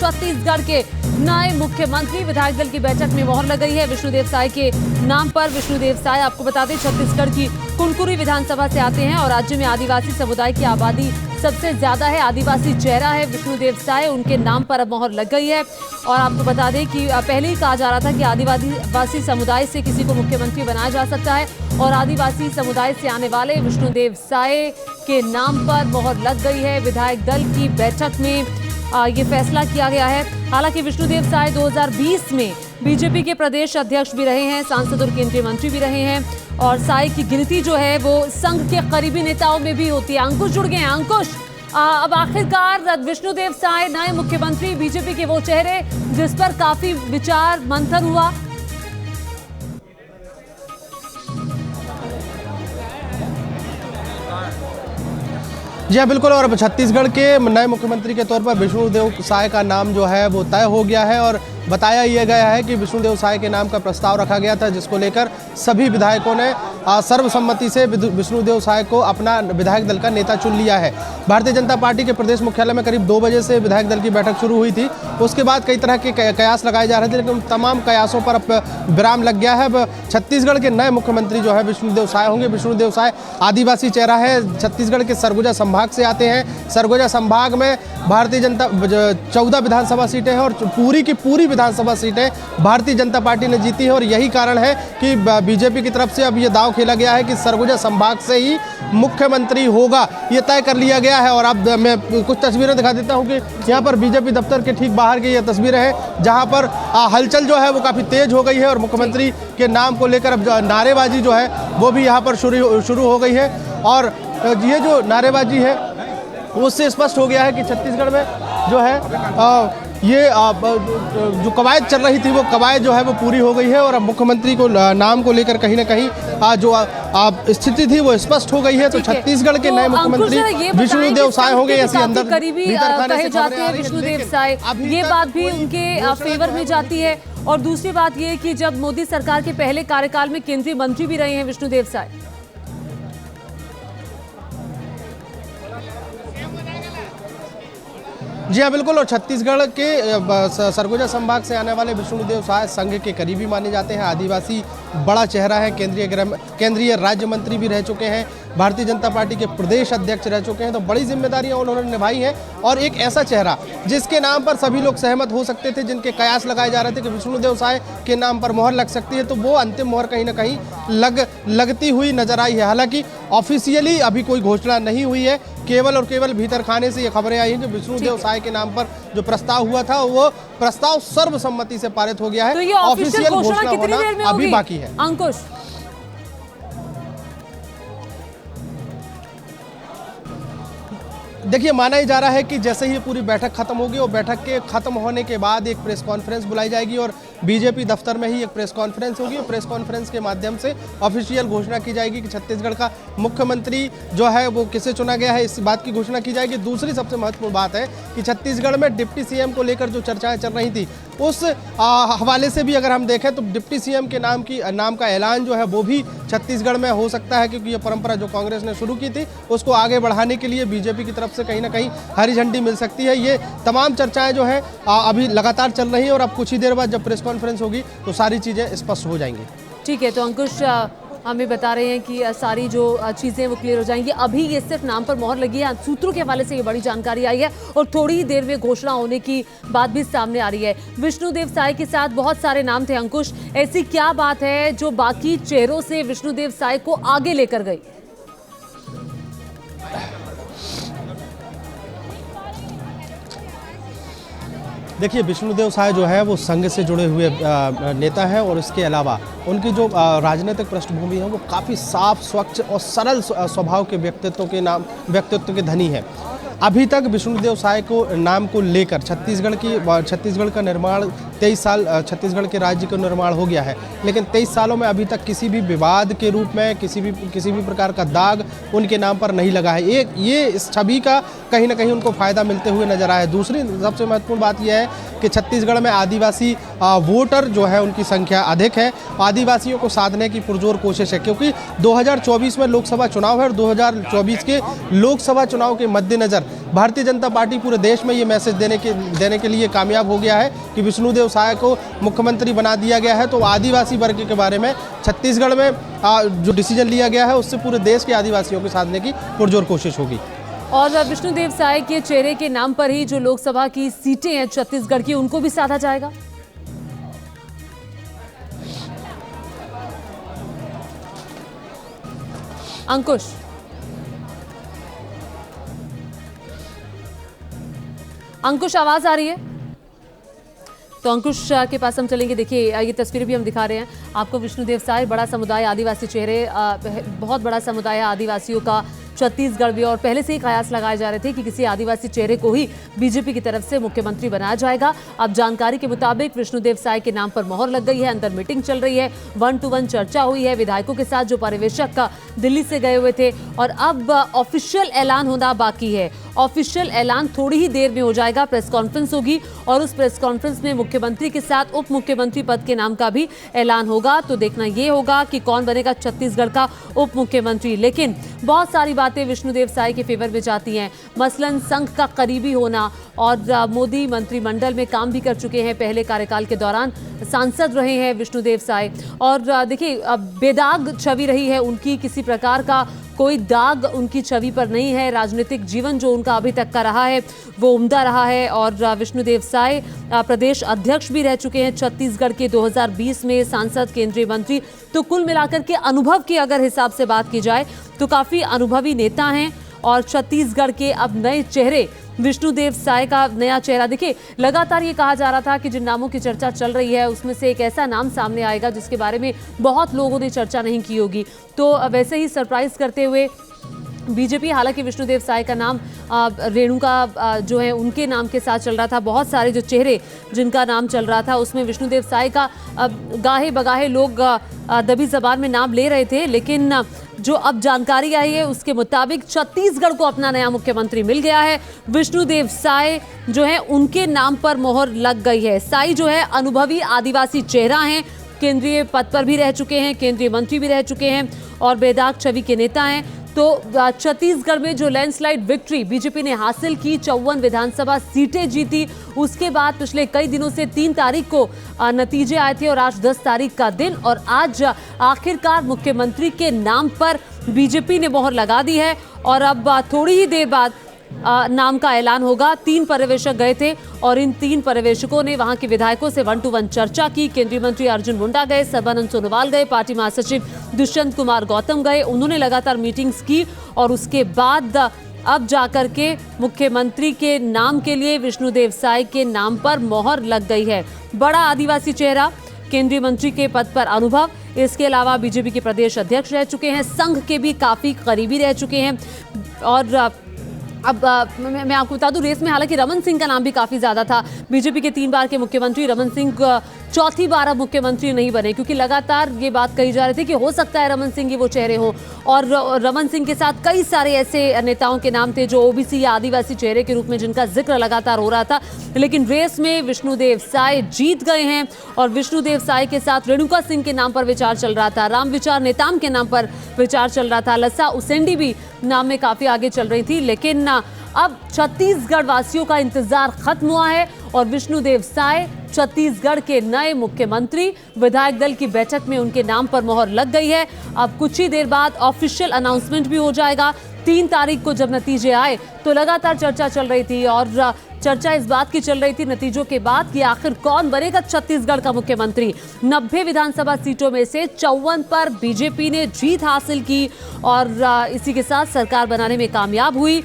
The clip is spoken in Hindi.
छत्तीसगढ़ के नए मुख्यमंत्री। विधायक दल की बैठक में मोहर लग गई है विष्णुदेव साय के नाम पर। विष्णुदेव साय आपको बता दें छत्तीसगढ़ की कुनकुरी विधानसभा से आते हैं और राज्य में आदिवासी समुदाय की आबादी सबसे ज्यादा है। आदिवासी चेहरा है विष्णुदेव साय, उनके नाम पर अब मोहर लग गई है। और आपको बता दें कि पहले ही कहा जा रहा था कि आदिवासी समुदाय से किसी को मुख्यमंत्री बनाया जा सकता है और आदिवासी समुदाय से आने वाले विष्णुदेव साय के नाम पर मोहर लग गई है। विधायक दल की बैठक में ये फैसला किया गया है। हालांकि विष्णुदेव साय 2020 में बीजेपी के प्रदेश अध्यक्ष भी रहे हैं, सांसद और केंद्रीय मंत्री भी रहे हैं और साय की गिनती जो है वो संघ के करीबी नेताओं में भी होती है। अंकुश जुड़ गए हैं। अंकुश, अब आखिरकार विष्णुदेव साय नए मुख्यमंत्री, बीजेपी के वो चेहरे जिस पर काफी विचार मंथन हुआ। जी हाँ, बिल्कुल। और छत्तीसगढ़ के नए मुख्यमंत्री के तौर पर विष्णुदेव साय का नाम जो है वो तय हो गया है और बताया यह गया है कि विष्णुदेव साय के नाम का प्रस्ताव रखा गया था, जिसको लेकर सभी विधायकों ने सर्वसम्मति से विष्णुदेव साय को अपना विधायक दल का नेता चुन लिया है। भारतीय जनता पार्टी के प्रदेश मुख्यालय में करीब 2 बजे से विधायक दल की बैठक शुरू हुई थी। उसके बाद कई तरह के कयास लगाए जा रहे थे, लेकिन तमाम कयासों पर अब विराम लग गया है। अब छत्तीसगढ़ के नए मुख्यमंत्री जो है विष्णुदेव साय होंगे। विष्णुदेव साय आदिवासी चेहरा है, छत्तीसगढ़ के सरगुजा संभाग से आते हैं। सरगुजा संभाग में भारतीय जनता 14 विधानसभा सीटें हैं और पूरी की पूरी विधानसभा सीटें भारतीय जनता पार्टी ने जीती है और यही कारण है कि बीजेपी की तरफ से अब ये दांव खेला गया है कि सरगुजा संभाग से ही मुख्यमंत्री होगा, ये तय कर लिया गया है। और अब मैं कुछ तस्वीरें दिखा देता हूं कि यहाँ पर बीजेपी दफ्तर के ठीक बाहर की ये तस्वीरें हैं, जहां पर हलचल जो है वो काफ़ी तेज हो गई है और मुख्यमंत्री के नाम को लेकर अब नारेबाजी जो है वो भी यहाँ पर शुरू हो गई है। और ये जो नारेबाजी है उससे स्पष्ट हो गया है कि छत्तीसगढ़ में जो है ये जो कवायद चल रही थी वो कवायद जो है वो पूरी हो गई है और अब मुख्यमंत्री को नाम को लेकर कहीं ना कहीं जो स्थिति थी वो स्पष्ट हो गई है। तो छत्तीसगढ़ के नए मुख्यमंत्री विष्णुदेव साय होंगे, ऐसी अंदर करीबी कहे जाते हैं विष्णुदेव साय, ये बात भी उनके फेवर में जाती है। और दूसरी बात ये कि जब मोदी सरकार के पहले कार्यकाल में केंद्रीय मंत्री भी रहे हैं विष्णुदेव साय। जी हाँ, बिल्कुल। और छत्तीसगढ़ के सरगुजा संभाग से आने वाले विष्णुदेव साय संघ के करीबी माने जाते हैं। आदिवासी बड़ा चेहरा है, केंद्रीय राज्य मंत्री भी रह चुके हैं, भारतीय जनता पार्टी के प्रदेश अध्यक्ष रह चुके हैं। तो बड़ी जिम्मेदारियां उन्होंने निभाई हैं और एक ऐसा चेहरा जिसके नाम पर सभी लोग सहमत हो सकते थे, जिनके कयास लगाए जा रहे थे कि विष्णुदेव साय के नाम पर मोहर लग सकती है, तो वो अंतिम मोहर कहीं ना कहीं लगती हुई नजर आई है। हालांकि ऑफिशियली अभी कोई घोषणा नहीं हुई है, केवल और केवल भीतर खाने से ये खबरें आई हैं कि विष्णुदेव साय के नाम पर जो प्रस्ताव हुआ था वो प्रस्ताव सर्वसम्मति से पारित हो गया है। तो ये ऑफिशियल घोषणा होना अभी बाकी है। अंकुश, देखिए, माना ही जा रहा है कि जैसे ही पूरी बैठक खत्म होगी और बैठक के खत्म होने के बाद एक प्रेस कॉन्फ्रेंस बुलाई जाएगी और बीजेपी दफ्तर में ही एक प्रेस कॉन्फ्रेंस होगी और प्रेस कॉन्फ्रेंस के माध्यम से ऑफिशियल घोषणा की जाएगी कि छत्तीसगढ़ का मुख्यमंत्री जो है वो किसे चुना गया है, इस बात की घोषणा की जाएगी। दूसरी सबसे महत्वपूर्ण बात है कि छत्तीसगढ़ में डिप्टी सीएम को लेकर जो चर्चाएं चल रही थी उस हवाले से भी अगर हम देखें तो डिप्टी सीएम के नाम का ऐलान जो है वो भी छत्तीसगढ़ में हो सकता है, क्योंकि ये परंपरा जो कांग्रेस ने शुरू की थी उसको आगे बढ़ाने के लिए बीजेपी की तरफ से कहीं ना कहीं हरी झंडी मिल सकती है। ये तमाम चर्चाएं जो है अभी लगातार चल रही हैं और अब कुछ ही देर बाद जब प्रेस कॉन्फ्रेंस होगी तो सारी चीज़ें स्पष्ट हो जाएंगी। ठीक है, तो अंकुश हमें बता रहे हैं कि सारी जो चीज़ें वो क्लियर हो जाएंगी। अभी ये सिर्फ नाम पर मोहर लगी है, सूत्रों के हवाले से ये बड़ी जानकारी आई है और थोड़ी ही देर में घोषणा होने की बात भी सामने आ रही है। विष्णुदेव साय के साथ बहुत सारे नाम थे। अंकुश, ऐसी क्या बात है जो बाकी चेहरों से विष्णुदेव साय को आगे लेकर गई? देखिए, विष्णुदेव साय जो है वो संघ से जुड़े हुए नेता हैं और इसके अलावा उनकी जो राजनीतिक पृष्ठभूमि है वो काफ़ी साफ, स्वच्छ और सरल स्वभाव के व्यक्तित्व के धनी है। अभी तक विष्णुदेव साय को नाम को लेकर छत्तीसगढ़ का निर्माण 23 साल, छत्तीसगढ़ के राज्य का निर्माण हो गया है, लेकिन 23 सालों में अभी तक किसी भी विवाद के रूप में किसी भी प्रकार का दाग उनके नाम पर नहीं लगा है। ये इस छवि का कहीं ना कहीं उनको फ़ायदा मिलते हुए नजर आया है। दूसरी सबसे महत्वपूर्ण बात यह है कि छत्तीसगढ़ में आदिवासी वोटर जो है उनकी संख्या अधिक है। आदिवासियों को साधने की पुरजोर कोशिश है, क्योंकि 2024 में लोकसभा चुनाव है और 2024 के लोकसभा चुनाव के मद्देनज़र भारतीय जनता पार्टी पूरे देश में ये मैसेज देने के लिए कामयाब हो गया है कि विष्णुदेव साय को मुख्यमंत्री बना दिया गया है। तो आदिवासी वर्ग के बारे में छत्तीसगढ़ में जो डिसीजन लिया गया है उससे पूरे देश के आदिवासियों को साधने की पुरजोर कोशिश होगी। और विष्णुदेव साय के चेहरे के नाम पर ही जो लोकसभा की सीटें हैं छत्तीसगढ़ की, उनको भी साधा जाएगा। अंकुश आवाज आ रही है? तो अंकुश के पास हम चलेंगे। देखिए, ये तस्वीरें भी हम दिखा रहे हैं आपको। विष्णुदेव साय, बड़ा समुदाय, आदिवासी चेहरे, बहुत बड़ा समुदाय है आदिवासियों का छत्तीसगढ़ भी, और पहले से ही कयास लगाए जा रहे थे कि किसी आदिवासी चेहरे को ही बीजेपी की तरफ से मुख्यमंत्री बनाया जाएगा। अब जानकारी के मुताबिक विष्णुदेव साय के नाम पर मोहर लग गई है। अंदर मीटिंग चल रही है, 1-to-1 चर्चा हुई है विधायकों के साथ जो पर्यवेक्षक दिल्ली से गए हुए थे, और अब ऑफिशियल ऐलान होना बाकी है। ऑफिशियल ऐलान थोड़ी ही देर में हो जाएगा। प्रेस कॉन्फ्रेंस होगी और उस प्रेस कॉन्फ्रेंस में मुख्यमंत्री के साथ उप मुख्यमंत्री पद के नाम का भी ऐलान होगा। तो देखना ये होगा कि कौन बनेगा छत्तीसगढ़ का उप मुख्यमंत्री। लेकिन बहुत सारी बातें विष्णुदेव साय के फेवर में जाती हैं, मसलन संघ का करीबी होना, और मोदी मंत्रिमंडल में काम भी कर चुके हैं, पहले कार्यकाल के दौरान सांसद रहे हैं विष्णुदेव साय। और देखिए, बेदाग छवि रही है उनकी, किसी प्रकार का कोई दाग उनकी छवि पर नहीं है। राजनीतिक जीवन जो उनका अभी तक का रहा है वो उम्दा रहा है। और विष्णुदेव साय प्रदेश अध्यक्ष भी रह चुके हैं छत्तीसगढ़ के, 2020 में सांसद, केंद्रीय मंत्री। तो कुल मिलाकर के अनुभव के अगर हिसाब से बात की जाए तो काफ़ी अनुभवी नेता हैं। और छत्तीसगढ़ के अब नए चेहरे, विष्णुदेव साय का नया चेहरा। देखिए, लगातार ये कहा जा रहा था कि जिन नामों की चर्चा चल रही है उसमें से एक ऐसा नाम सामने आएगा जिसके बारे में बहुत लोगों ने चर्चा नहीं की होगी। तो वैसे ही सरप्राइज करते हुए बीजेपी, हालांकि विष्णुदेव साय का नाम रेणुका जो है उनके नाम के साथ चल रहा था, बहुत सारे जो चेहरे जिनका नाम चल रहा था उसमें विष्णुदेव साय का गाहे बगाहे लोग दबी जबान में नाम ले रहे थे। लेकिन जो अब जानकारी आई है उसके मुताबिक छत्तीसगढ़ को अपना नया मुख्यमंत्री मिल गया है। विष्णुदेव साय जो है उनके नाम पर मोहर लग गई है। साय जो है अनुभवी आदिवासी चेहरा हैं, केंद्रीय पद पर भी रह चुके हैं, केंद्रीय मंत्री भी रह चुके हैं और बेदाग छवि के नेता हैं। तो छत्तीसगढ़ में जो लैंडस्लाइड विक्ट्री बीजेपी ने हासिल की, 54 विधानसभा सीटें जीती, उसके बाद पिछले कई दिनों से 3 तारीख को नतीजे आए थे और आज 10 तारीख का दिन, और आज आखिरकार मुख्यमंत्री के नाम पर बीजेपी ने मोहर लगा दी है। और अब थोड़ी ही देर बाद नाम का ऐलान होगा। 3 पर्यवेक्षक गए थे और इन 3 पर्यवेक्षकों ने वहां के विधायकों से 1-to-1 चर्चा की। केंद्रीय मंत्री अर्जुन मुंडा गए, सर्बानंद सोनोवाल गए, पार्टी महासचिव दुष्यंत कुमार गौतम गए। उन्होंने लगातार मीटिंग्स की और उसके बाद अब जाकर के मुख्यमंत्री के नाम के लिए विष्णुदेव साय के नाम पर मोहर लग गई है। बड़ा आदिवासी चेहरा, केंद्रीय मंत्री के पद पर अनुभव, इसके अलावा बीजेपी के प्रदेश अध्यक्ष रह चुके हैं, संघ के भी काफी करीबी रह चुके हैं। और अब मैं आपको बता दूं, रेस में हालांकि रमन सिंह का नाम भी काफ़ी ज़्यादा था। बीजेपी के 3 बार के मुख्यमंत्री रमन सिंह चौथी बार अब मुख्यमंत्री नहीं बने, क्योंकि लगातार ये बात कही जा रही थी कि हो सकता है रमन सिंह ही वो चेहरे हो। और रमन सिंह के साथ कई सारे ऐसे नेताओं के नाम थे जो ओबीसी या आदिवासी चेहरे के रूप में जिनका जिक्र लगातार हो रहा था। लेकिन रेस में विष्णुदेव साय जीत गए हैं और विष्णुदेव साय के साथ रेणुका सिंह के नाम पर विचार चल रहा था, रामविचार नेताम के नाम पर विचार चल रहा था, लसा उसेंडी भी नाम में काफ़ी आगे चल रही थी। लेकिन अब छत्तीसगढ़ वासियों का इंतजार खत्म हुआ है और विष्णुदेव साय छत्तीसगढ़ के नए मुख्यमंत्री। विधायक दल की बैठक में उनके नाम पर मोहर लग गई है। अब कुछ ही देर बाद ऑफिशियल अनाउंसमेंट भी हो जाएगा। 3 तारीख को जब नतीजे आए तो लगातार चर्चा चल रही थी और चर्चा इस बात की चल रही थी नतीजों के बाद कि आखिर कौन बनेगा छत्तीसगढ़ का मुख्यमंत्री। 90 विधानसभा सीटों में से 54 पर बीजेपी ने जीत हासिल की और इसी के साथ सरकार बनाने में कामयाब हुई।